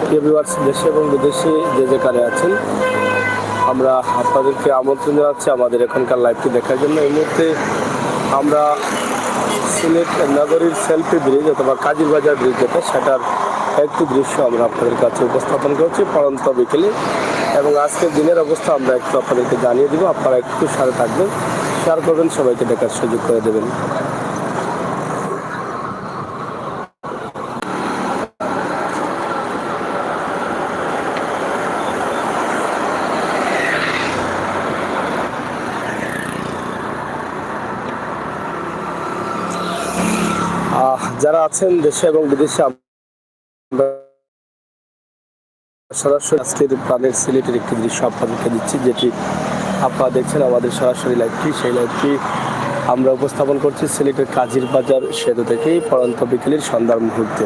Viewers দেশে এবং বিদেশে যে যেখানে আছেন, আমরা আপনাদেরকে আমন্ত্রণ জানাচ্ছি আমাদের এখানকার লাইভটি দেখার জন্য। এই মুহূর্তে আমরা সিলেট নগরীর সেলফি ব্রিজ অথবা কাজীর বাজার ব্রিজ যেটা, সেটার একটি দৃশ্য আমরা আপনাদের কাছে উপস্থাপন করছি পড়ন্ত বিকেলে। এবং আজকের দিনের অবস্থা আমরা একটু আপনাদেরকে জানিয়ে দিব। আপনারা একটু সাথে থাকবেন, শেয়ার করবেন, সবাইকে দেখার সুযোগ করে দেবেন। যারা আছেন দেশে এবং বিদেশে, সরাসরি আজকের প্রাণের সিলেটের একটি দৃশ্য আপনাদেরকে দিচ্ছি, যেটি আপনারা দেখছেন আমাদের সরাসরি লাইভটি। সেই লাইভটি আমরা উপস্থাপন করছি সিলেটের কাজীর বাজার সেতু থেকে পড়ন্ত বিকেলের সন্ধ্যার মুহূর্তে।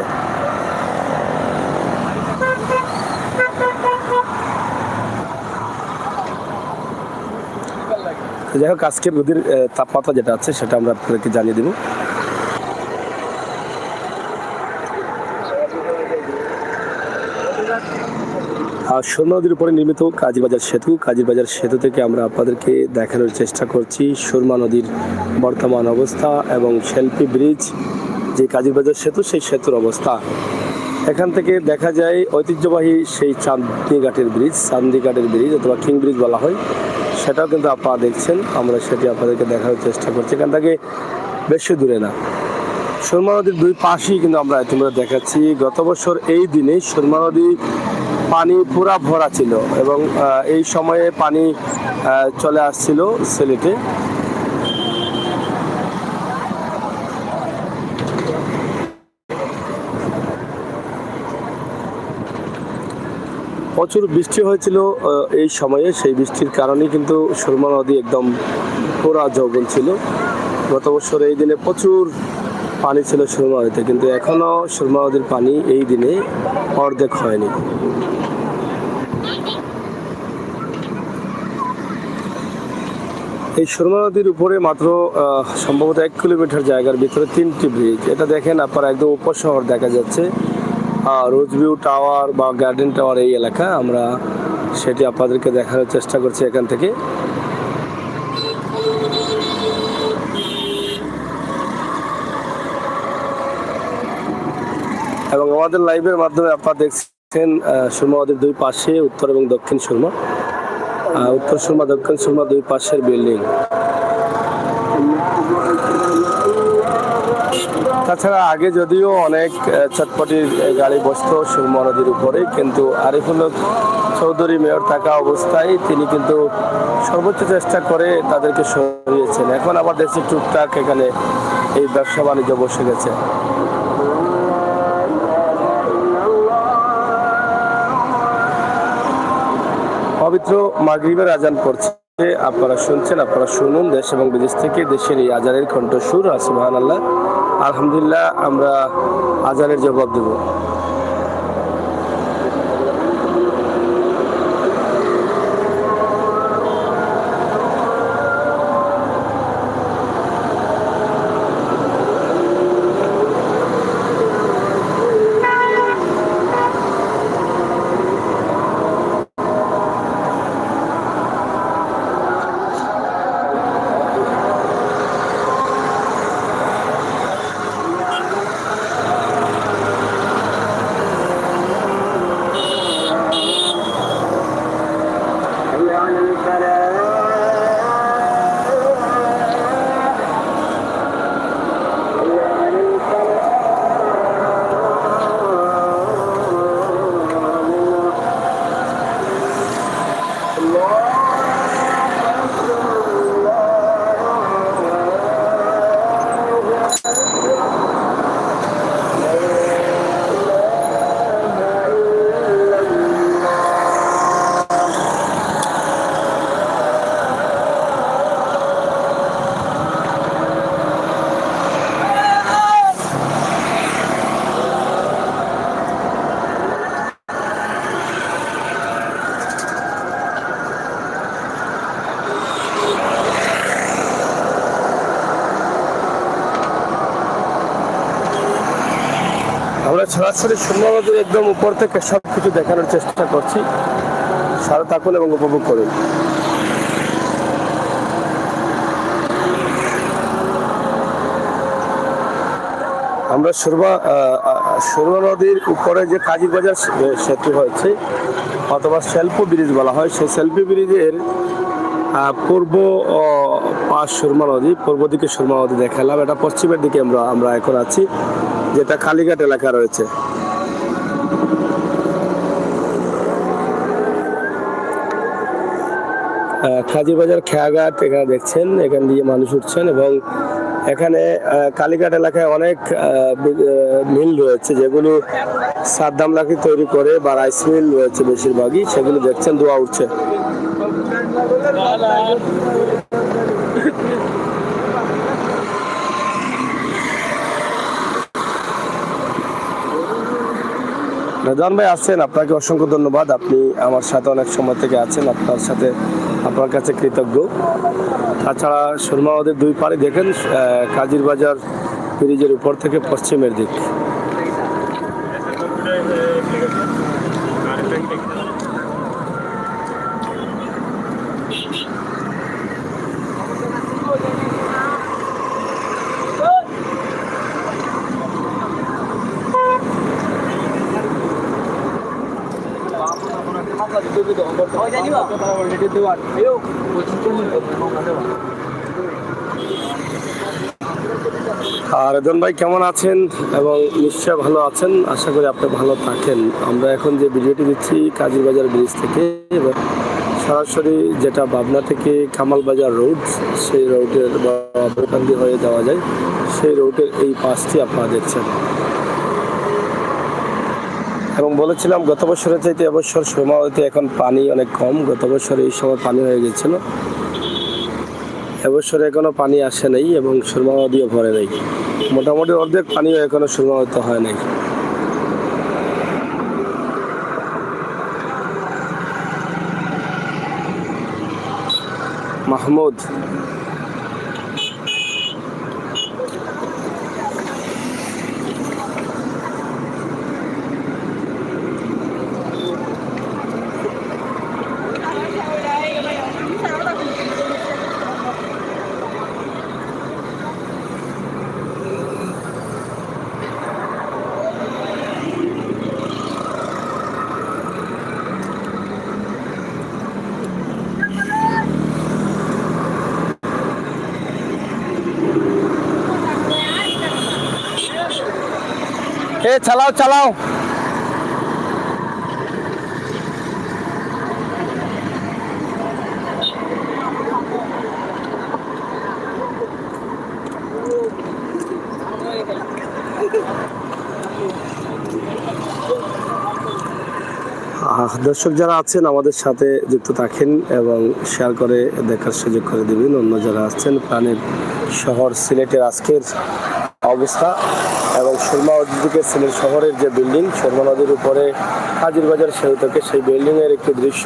যাই হোক, আজকের নদীর তাপমাত্রা যেটা আছে সেটা আমরা আপনাদেরকে জানিয়ে দেব। সুরমা নদীর উপরে নির্মিত কাজীবাজার সেতু। কাজীবাজার সেতু থেকে আমরা আপনাদেরকে দেখানোর চেষ্টা করছি সুরমা নদীর বর্তমান অবস্থা এবং সেলফি ব্রিজ যে কাজীবাজার সেতু, সেই সেতুর অবস্থা। এখান থেকে দেখা যায় ঐতিহ্যবাহী সেই চান্দিঘাটের ব্রিজ অথবা কিং ব্রিজ বলা হয়, সেটাও কিন্তু আপনারা দেখছেন। আমরা সেটি আপনাদেরকে দেখানোর চেষ্টা করছি। এখান থেকে বেশি দূরে না, সুরমা নদীর দুই পাশেই কিন্তু আমরা তোমরা দেখাচ্ছি। গত বছর এই দিনে সুরমা নদী পানি পুরা ভরা ছিল এবং এই সময়ে পানি চলে আসছিল সিলেটে। প্রচুর বৃষ্টি হয়েছিল এই সময়ে, সেই বৃষ্টির কারণে কিন্তু সুরমা নদী একদম পুরা যৌবন ছিল। গত বছর এই দিনে প্রচুর পানি ছিল সুরমা নদীতে, কিন্তু এখনো সুরমা নদীর পানি এই দিনে অর্ধেক হয়নি। এই সুরমা নদীর উপরে মাত্র সম্ভবত 1 কিলোমিটার জায়গার ভিতরে 3টি ব্রিজ। এটা দেখেন আপনারা, একদম উপশহর দেখা যাচ্ছে, রোজভিউ টাওয়ার বা গার্ডেন টাওয়ার এই এলাকা। আমরা সেটি আপনাদেরকে দেখানোর চেষ্টা করছি এখান থেকে। এবং আমাদের লাইভের মাধ্যমে আপনারা দেখছেন সুরমা নদীর দুই পাশে উত্তর এবং দক্ষিণ সুরমা, উত্তর সুরমা দক্ষিণ সুরমা দুই পাশের বিল্ডিং। তাছাড়া আগে যদিও অনেক চটপটির গাড়ি বসতো সুরমা নদীর উপরে, কিন্তু আরিফুল হক চৌধুরী মেয়র থাকা অবস্থায় তিনি কিন্তু সর্বোচ্চ চেষ্টা করে তাদেরকে সরিয়েছেন। এখন আবার দেখছি টুকটাক এখানে এই ব্যবসা বাণিজ্য বসে গেছে। পবিত্র মাগরিবের আজান পড়ছে, আপনারা শুনছেন, আপনারা শুনুন দেশ এবং বিদেশ থেকে দেশের এই আজানের কণ্ঠস্বর। সুবহানাল্লাহ, আলহামদুলিল্লাহ, আমরা আজানের জবাব দেব। আমরা সরাসরি সুরমা নদীর একদম উপর থেকে সব কিছু দেখানোর চেষ্টা করছি। সাথে থাকুন এবং উপভোগ করুন। আমরা সুরমা নদীর উপরে যে কাজীবাজার সেতু হয়েছে অথবা সেলফি ব্রিজ বলা হয়, সেই সেলফি ব্রিজের পূর্ব পাশ সুরমা নদী, পূর্ব দিকে সুরমা নদী দেখালাম। এটা পশ্চিমের দিকে আমরা এখন আছি, যেটা কালীঘাট এলাকা রয়েছে। কাজীবাজার খেয়াঘাট এখানে দেখছেন, এখান দিয়ে মানুষ উঠছেন এবং এখানে কালীঘাট এলাকায় অনেক মিল রয়েছে যেগুলো সাদ্দাম লাকড়ি তৈরি করে বা রাইস মিল রয়েছে বেশিরভাগই, সেগুলো দেখছেন ধোঁয়া উঠছে। রেদওয়ান ভাই আছেন, আপনাকে অসংখ্য ধন্যবাদ। আপনি আমার সাথে অনেক সময় থেকে আছেন, আপনার কাছে কৃতজ্ঞ। তাছাড়া সুরমা নদীর দুই পাড়ে দেখেন কাজীবাজার ব্রিজের উপর থেকে পশ্চিমের দিক। রেদন ভাই কেমন আছেন? এবং নিশ্চয় ভালো আছেন, আশা করি আপনি ভালো থাকেন। আমরা এখন যে ভিডিওটি দিচ্ছি কাজীবাজার ব্রিজ থেকে, এবং সরাসরি যেটা পাবনা থেকে কামালবাজার রোড, সেই রোডের বাবুকান্দি হয়ে যাওয়া যায়, সেই রোডের এই পাশটি আপনারা দেখছেন। এবং বলেছিলাম গত বছরের চাইতে এবছর সুরমা নদীতে এখন পানি অনেক কম। গত বছর এই সময় পানি হয়ে গেছিল, এবছর এখনো পানি আসে নাই এবং সুরমা নদীও ভরে নেই। মোটামুটি অর্ধেক পানিও এখনো সুরমা নদীতে হয় নাই। মাহমুদ চালাও চালাও। দর্শক যারা আছেন আমাদের সাথে যুক্ত থাকেন এবং শেয়ার করে দেখার সুযোগ করে দিবেন। অন্য যারা আসছেন, প্রাণের শহর সিলেটের আজকের অবস্থা এবং সুরমা নদীকে সিলেট শহরের যে বিল্ডিং, সুরমা নদীর উপরে কাজীবাজার সেতু থেকে সেই বিল্ডিংয়ের একটি দৃশ্য।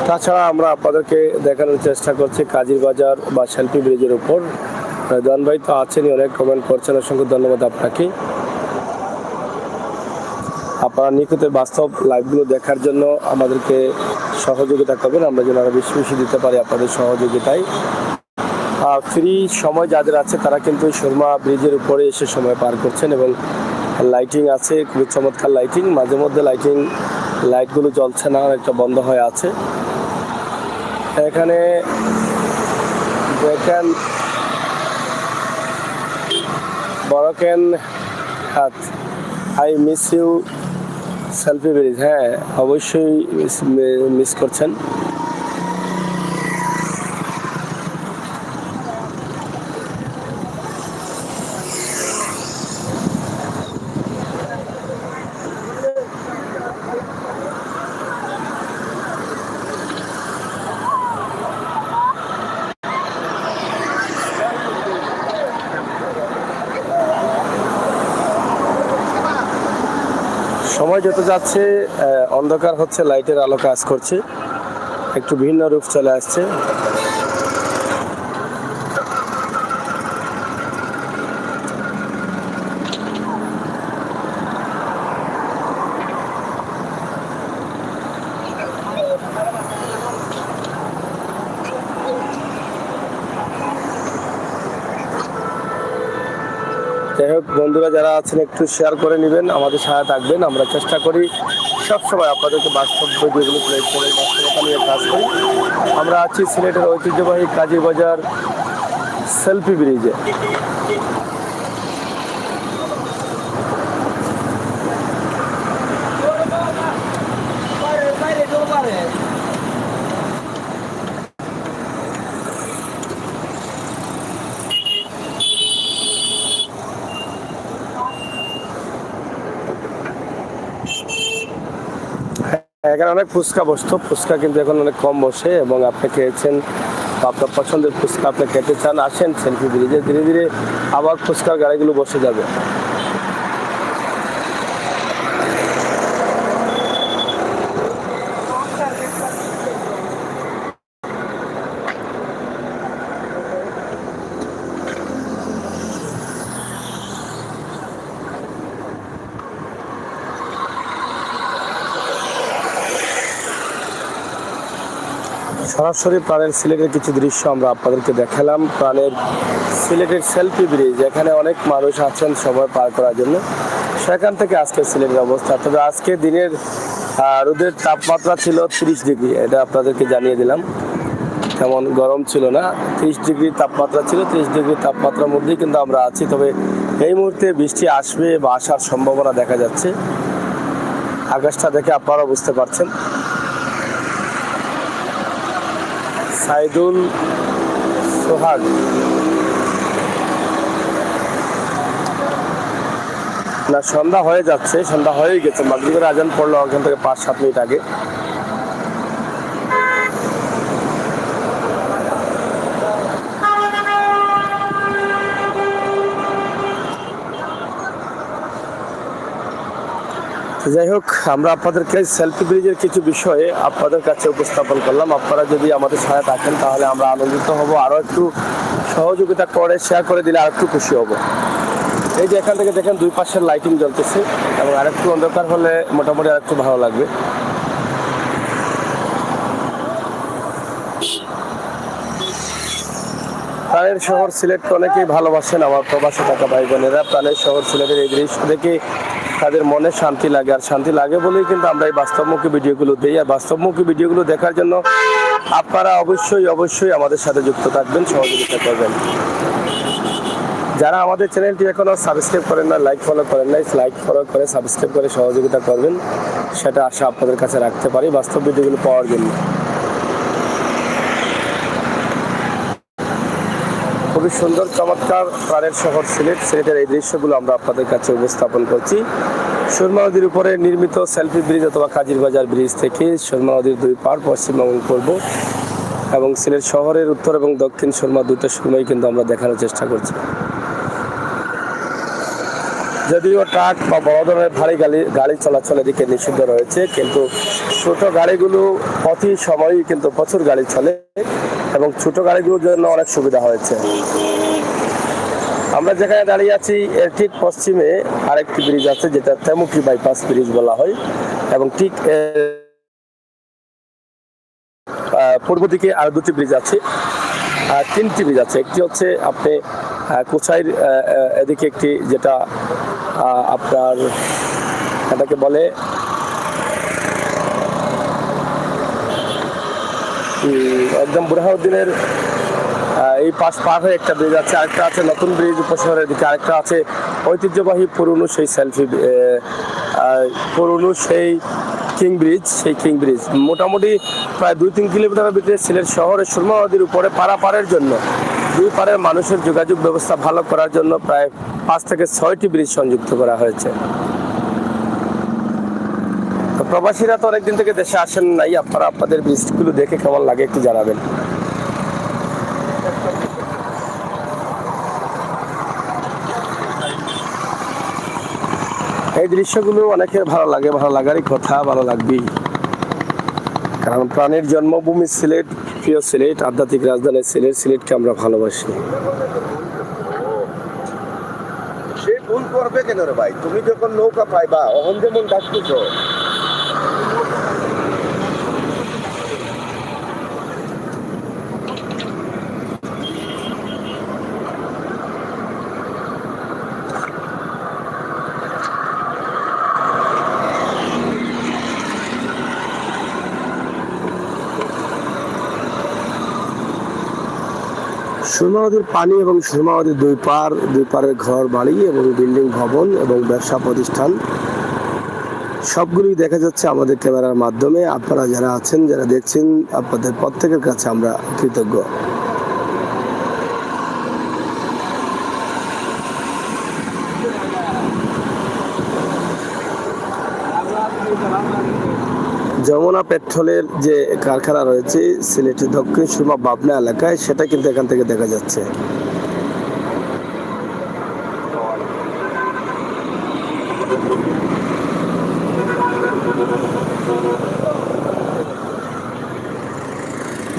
তাছাড়া আমরা আপনাদেরকে দেখানোর চেষ্টা করছি কাজীবাজার বা সেলফি ব্রিজের উপর। রেদওয়ান ভাই তো আছেনই, অনেক কমেন্ট করছেন, অসংখ্য ধন্যবাদ আপনাকে। আপনারা নিকটের বাস্তব লাইভগুলো দেখার জন্য আমাদেরকে সহযোগিতা করবেন, আমরা যেন আরো বেশি বেশি দিতে পারি আপনাদের সহযোগিতায়। ফ্রি সময় যাদের আছে তারা কিন্তু সুরমা ব্রিজের উপরে এসে সময় পার করছেন এবং লাইটিং আছে, খুবই চমৎকার লাইটিং। মাঝে মধ্যে লাইটগুলো জ্বলছে না, একটা বন্ধ হয়ে আছে। এখানে দেখেন বড়কেন I miss you selfie bridge. হ্যাঁ, অবশ্যই মিস করছেন। সময় যত যাচ্ছে অন্ধকার হচ্ছে, লাইটের আলো কাজ করছে, একটু ভিন্ন রূপ চলে আসছে। যাই হোক বন্ধুরা যারা আছেন একটু শেয়ার করে নেবেন, আমাদের সাথে থাকবেন। আমরা চেষ্টা করি সবসময় আপনাদেরকে বাস্তব ভিডিওগুলো প্লে করে বাস্তবতা নিয়ে কাজ করি। আমরা আছি সিলেটের ঐতিহ্যবাহী কাজী বাজার সেলফি ব্রিজে। এখানে অনেক ফুচকা বসতো, ফুচকা কিন্তু এখন অনেক কম বসে এবং আপনি খেয়েছেন আপনার পছন্দের ফুচকা আপনি খেতে চান, আসেন সেলফি ব্রিজে। ধীরে ধীরে আবার ফুচকার গাড়িগুলো বসে যাবে। সরাসরি প্রাণের সিলেটের কিছু দৃশ্য আমরা আপনাদেরকে দেখালাম। প্রাণের সিলেটের সেলফি ব্রিজ, এখানে অনেক মানুষ আছেন সময় পার করার জন্য, সেখান থেকে আজকে সিলেটের অবস্থা। তবে আজকে দিনের রোদের তাপমাত্রা ছিল 30 ডিগ্রি, এটা আপনাদেরকে জানিয়ে দিলাম। তেমন গরম ছিল না, 30 ডিগ্রি তাপমাত্রা ছিল। 30 ডিগ্রি তাপমাত্রার মধ্যেই কিন্তু আমরা আছি। তবে এই মুহূর্তে বৃষ্টি আসবে বা আসার সম্ভাবনা দেখা যাচ্ছে। আকাশটা দেখে আপনারা বুঝতে পারছেন। সাইদুল সোহাগ না, সন্ধ্যা হয়ে যাচ্ছে, সন্ধ্যা হয়ে গেছে, মাগরিবের আজান পড়লো ওখান থেকে 5-7 মিনিট আগে। যাই হোক, আমরা আপনাদেরকে সেলফি ব্রিজের কিছু বিষয়ে আপনাদের কাছে উপস্থাপন করলাম। আপনারা যদি আমাদের সাথে থাকেন তাহলে আমরা আনন্দিত হব, আরও একটু সহযোগিতা করে শেয়ার করে দিলে আর একটু খুশি হব। এই যে এখান থেকে দেখেন দুই পাশের লাইটিং জ্বলতেছে এবং আরেকটু অন্ধকার হলে মোটামুটি আরেকটু ভালো লাগবে। প্রাণের শহর সিলেটকে অনেকেই ভালোবাসেন আমার প্রবাসী থাকা ভাই বোনেরা। প্রাণের শহর সিলেটের এই দৃশ্য দেখে তাদের মনে শান্তি লাগে, আর শান্তি লাগে বলেই কিন্তু আমরা এই বাস্তবমুখী ভিডিওগুলো দিই। আর বাস্তবমুখী ভিডিওগুলো দেখার জন্য আপনারা অবশ্যই আমাদের সাথে যুক্ত থাকবেন, সহযোগিতা করবেন। যারা আমাদের চ্যানেলটি এখনো সাবস্ক্রাইব করেন না, লাইক ফলো করেন না, লাইক ফলো করে সাবস্ক্রাইব করে সহযোগিতা করবেন, সেটা আশা আপনাদের কাছে রাখতে পারি বাস্তব ভিডিওগুলো পাওয়ার জন্য। খুবই সুন্দর চমৎকার প্রাণের শহর সিলেটের এই দৃশ্যগুলো আমরা আপনাদের কাছে উপস্থাপন করছি। সুরমা নদীর উপরে নির্মিত সেলফি ব্রিজ অথবা কাজীর বাজার ব্রিজ থেকে সুরমা নদীর দুই পার পশ্চিম এবং পূর্ব এবং সিলেট শহরের উত্তর এবং দক্ষিণ সুরমা দুটো সুরমাই কিন্তু আমরা দেখানোর চেষ্টা করছি। যদিও ট্রাক বা বড় ধরনের ভারী গাড়ি চলাচল এদিকে নিষিদ্ধ রয়েছে, কিন্তু ছোট গাড়িগুলো প্রতি সময়ই কিন্তু প্রচুর গাড়ি চলে এবং ছোট গাড়িগুলোর জন্য অনেক সুবিধা হয়েছে। আমরা যেখানে দাঁড়িয়ে আছি এর ঠিক পশ্চিমে আরেকটি ব্রিজ আছে, যেটা তেমুকি বাইপাস ব্রিজ বলা হয়, এবং ঠিক পূর্ব দিকে আর দুটি ব্রিজ আছে, তিনটি ব্রিজ আছে। একটি হচ্ছে আপনি কোচাইর এদিকে একটি, যেটা আপনার এটাকে বলে একদম বুরহানুদ্দিনের এই পাশ পার হয়ে একটা ব্রিজ আছে, আরেকটা আছে নতুন ব্রিজ উপশহরের দিকে, আরেকটা আছে ঐতিহ্যবাহী পুরনো সেই পুরনো সেই কিং ব্রিজ। সেই কিং ব্রিজ মোটামুটি প্রায় 2-3 কিলোমিটারের ভিতরে সিলেট শহরের সুরমা নদীর উপরে পারাপারের জন্য, দুই পারের মানুষের যোগাযোগ ব্যবস্থা ভালো করার জন্য প্রায় 5 থেকে 6টি ব্রিজ সংযুক্ত করা হয়েছে। তো প্রবাসীরা তো অনেকদিন থেকে দেশে আসেন নাই, আপনারা আপনাদের ব্রিজগুলো দেখে কেমন লাগে একটু জানাবেন। এই দৃশ্যগুলো অনেকের ভালো লাগে, ভালো লাগারই কথা, ভালো লাগবেই, কারণ প্রাণের জন্মভূমি সিলেট, প্রিয় সিলেট, আধ্যাত্মিক রাজধানী সিলেট, সিলেটকে আমরা ভালোবাসি। সে ভুল করবে কেন রে ভাই? তুমি যখন নৌকা পাইবা অহন যেমন ডাকতেছ, সুরমা নদীর পানি এবং সুরমা নদীর দুই পারের ঘর বাড়ি এবং বিল্ডিং ভবন এবং ব্যবসা প্রতিষ্ঠান সবগুলি দেখা যাচ্ছে আমাদের ক্যামেরার মাধ্যমে। আপনারা যারা আছেন, যারা দেখছেন, আপনাদের প্রত্যেকের কাছে আমরা কৃতজ্ঞ। যমুনা পেট্রোলের যে কারখানা রয়েছে সিলেটের দক্ষিণ সুরমা পাবনা এলাকায়, সেটা কিন্তু এখান থেকে দেখা যাচ্ছে।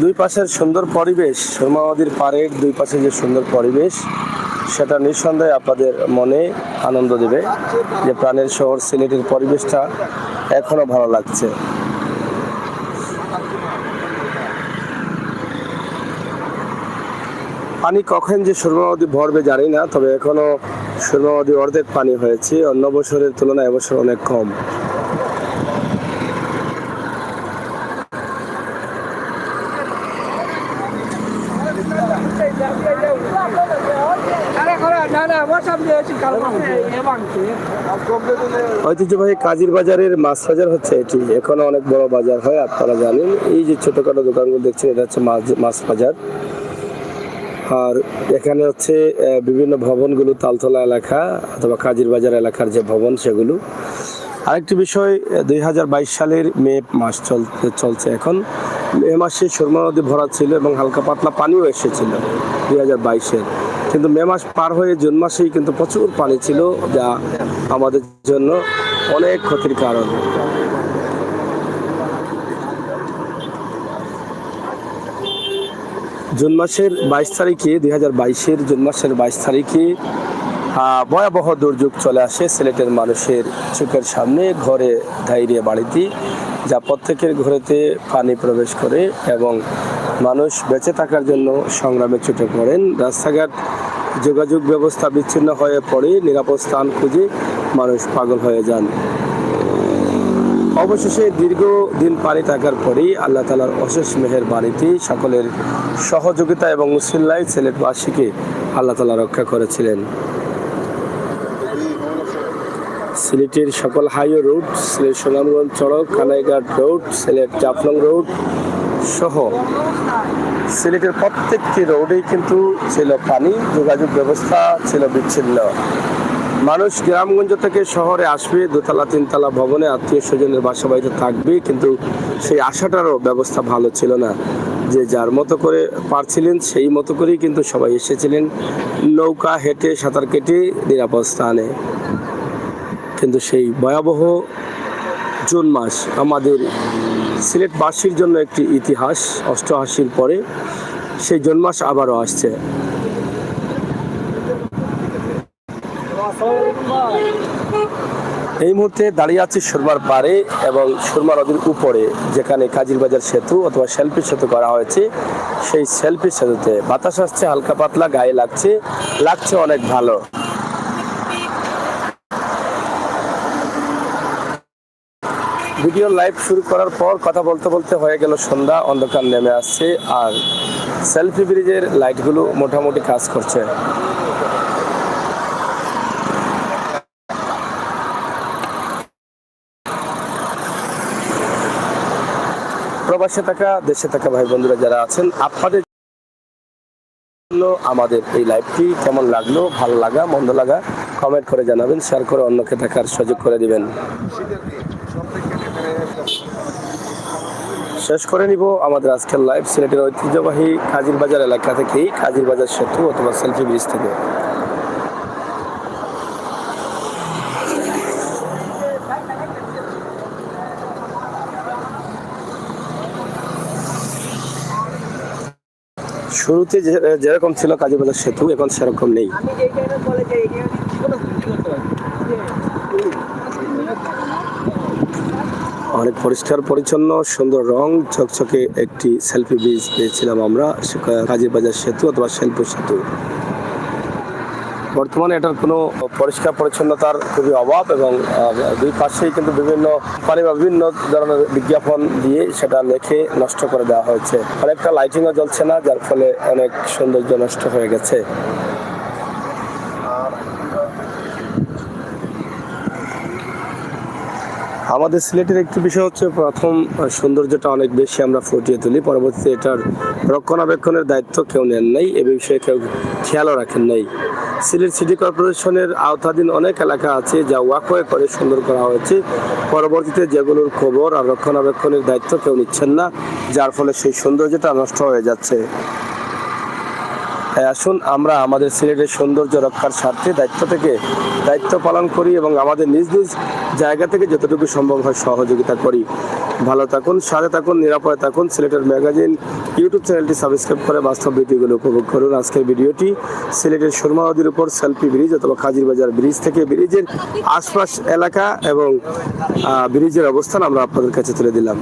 দুই পাশের সুন্দর পরিবেশ, সুরমা নদীর পাড়ের দুই পাশে যে সুন্দর পরিবেশ, সেটা নিঃসন্দেহে আপনাদের মনে আনন্দ দেবে যে প্রাণের শহর সিলেটের পরিবেশটা এখনো ভালো লাগছে। পানি কখন যে সুরমা নদী ভরবে জানি না, তবে এখনো সুরমা নদী অর্ধেক পানি হয়েছে, অন্য বছরের তুলনায় এবছর অনেক কম। ঐতিহ্যবাহী কাজীর বাজারের মাছ বাজার হচ্ছে এটি, এখনো অনেক বড় বাজার হয়, আপনারা জানেন। এই যে ছোটখাটো দোকানগুলো দেখছেন, এটা হচ্ছে মাছ বাজার। আর এখানে হচ্ছে বিভিন্ন ভবনগুলো, তালতলা এলাকা অথবা কাজীর বাজার এলাকার যে ভবন সেগুলো। আরেকটি বিষয়, 2022 সালের মে মাস চলছে এখন। মে মাসে সুরমা নদী ভরা ছিল এবং হালকা পাতলা পানিও এসেছিল 2022-এর, কিন্তু মে মাস পার হয়ে জুন মাসেই কিন্তু প্রচুর পানি ছিল, যা আমাদের জন্য অনেক ক্ষতির কারণ। জুন মাসের 22 তারিখে 2022-এর জুন মাসের 22 তারিখে ভয়াবহ দুর্যোগ চলে আসে সিলেটের মানুষের চোখের সামনে, ঘরে ধাইরে বাড়িতে, যা প্রত্যেকের ঘরেতে পানি প্রবেশ করে এবং মানুষ বেঁচে থাকার জন্য সংগ্রামে ছুটে পড়েন। রাস্তাঘাট যোগাযোগ ব্যবস্থা বিচ্ছিন্ন হয়ে পড়ে, নিরাপদ স্থান খুঁজে মানুষ পাগল হয়ে যান। অবশেষে দীর্ঘদিন পানি থাকার পরেই আল্লাহ তাআলার অশেষ মেহেরবানিতে, সকলের সহযোগিতা এবং উসিলায় সিলেটবাসীকে আল্লাহ তাআলা রক্ষা করেছিলেন। সিলেটের সকল হাইওয়ে রুট, সিলেট সুনামগঞ্জ সড়ক, কানাইঘাট রোড, সিলেট জাফলং রোড সহ সিলেটের প্রত্যেকটি রোডেই কিন্তু ছিল পানি, যোগাযোগ ব্যবস্থা ছিল বিচ্ছিন্ন। মানুষ গ্রামগঞ্জ থেকে শহরে আসবে, দোতলা তিনতলা ভবনে আত্মীয় স্বজনের বাসা বাড়িতে থাকবে, কিন্তু সেই আশাটারও ব্যবস্থা ভালো ছিল না। যে যার মতো করে পারছিলেন সেই মতো করেই কিন্তু সবাই এসেছিলেন, নৌকা হেঁটে সাঁতার কেটে নিরাপদ স্থানে। কিন্তু সেই ভয়াবহ জুন মাস আমাদের সিলেটবাসীর জন্য একটি ইতিহাস। 88-র পরে সেই জুন মাস আবারও আসছে। এই মুহূর্তে দাঁড়িয়ে আছি সুরমার পাড়ে এবং সুরমা নদীর উপরে, যেখানে কাজীর বাজার সেতু অথবা সেলফি সেতু করা হয়েছে। সেই সেলফি সেতুতে বাতাস আসছে হালকা পাতলা, গায়ে লাগছে অনেক ভালো। ভিডিও লাইভ শুরু করার পর কথা বলতে বলতে হয়ে গেল সন্ধ্যা, অন্ধকার নেমে আসছে আর সেলফি ব্রিজের লাইটগুলো মোটামুটি কাজ করছে। প্রবাসে থাকা, দেশে থাকা ভাই বন্ধুরা যারা আছেন, আপনাদের জন্য আমাদের এই লাইভটি কেমন লাগলো, ভালো লাগা মন্দ লাগা কমেন্ট করে জানাবেন, শেয়ার করে অন্যকে দেখার সুযোগ করে দিবেন। শেষ করে নিব আমাদের আজকের লাইভ সিলেটের ঐতিহ্যবাহী কাজীর বাজার এলাকা থেকেই, কাজীর বাজার সেতু অথবা সেলফি ব্রিজ থেকে। শুরুতে যেরকম ছিল কাজীর বাজার সেতু, এখন সেরকম নেই। অনেক পরিষ্কার পরিচ্ছন্ন, সুন্দর রং ঝকঝকে একটি সেলফি ব্রিজ পেয়েছিলাম আমরা কাজীর বাজার সেতু অথবা সেলফি সেতু। বর্তমানে এটার কোনো পরিষ্কার পরিচ্ছন্নতার খুবই অভাব এবং দুই পাশেই কিন্তু বিভিন্ন কোম্পানি বা বিভিন্ন ধরনের বিজ্ঞাপন দিয়ে সেটা লেখে নষ্ট করে দেওয়া হয়েছে। অনেকটা লাইটিংও জ্বলছে না, যার ফলে অনেক সৌন্দর্য নষ্ট হয়ে গেছে। আমাদের সিলেটের একটি বিষয় হচ্ছে, প্রথম সৌন্দর্যটা অনেক বেশি আমরা ফুটিয়ে তুলি, পরবর্তীতে এটার রক্ষণাবেক্ষণের দায়িত্ব কেউ নেন নাই, এ বিষয়ে কেউ খেয়ালও রাখেন নাই। সিলেট সিটি কর্পোরেশনের আওতাধীন অনেক এলাকা আছে যা ওয়াকওয়ে করে সুন্দর করা হয়েছে, পরবর্তীতে যেগুলোর খবর আর রক্ষণাবেক্ষণের দায়িত্ব কেউ নিচ্ছেন না, যার ফলে সেই সৌন্দর্যটা নষ্ট হয়ে যাচ্ছে। তাই আসুন আমরা আমাদের সিলেটের সৌন্দর্য রক্ষার স্বার্থে দায়িত্ব পালন করি এবং আমাদের নিজ নিজ জায়গা থেকে যতটুকু সম্ভব হয় সহযোগিতা করি। ভালো থাকুন, সাথে থাকুন, নিরাপদে থাকুন। সিলেটের ম্যাগাজিন ইউটিউব চ্যানেলটি সাবস্ক্রাইব করে বাস্তব ভিডিওগুলো উপভোগ করুন। আজকের ভিডিওটি সিলেটের সুরমা নদীর উপর সেলফি ব্রিজ অথবা কাজিরবাজার ব্রিজ থেকে ব্রিজের আশপাশ এলাকা এবং ব্রিজের অবস্থান আমরা আপনাদের কাছে তুলে দিলাম।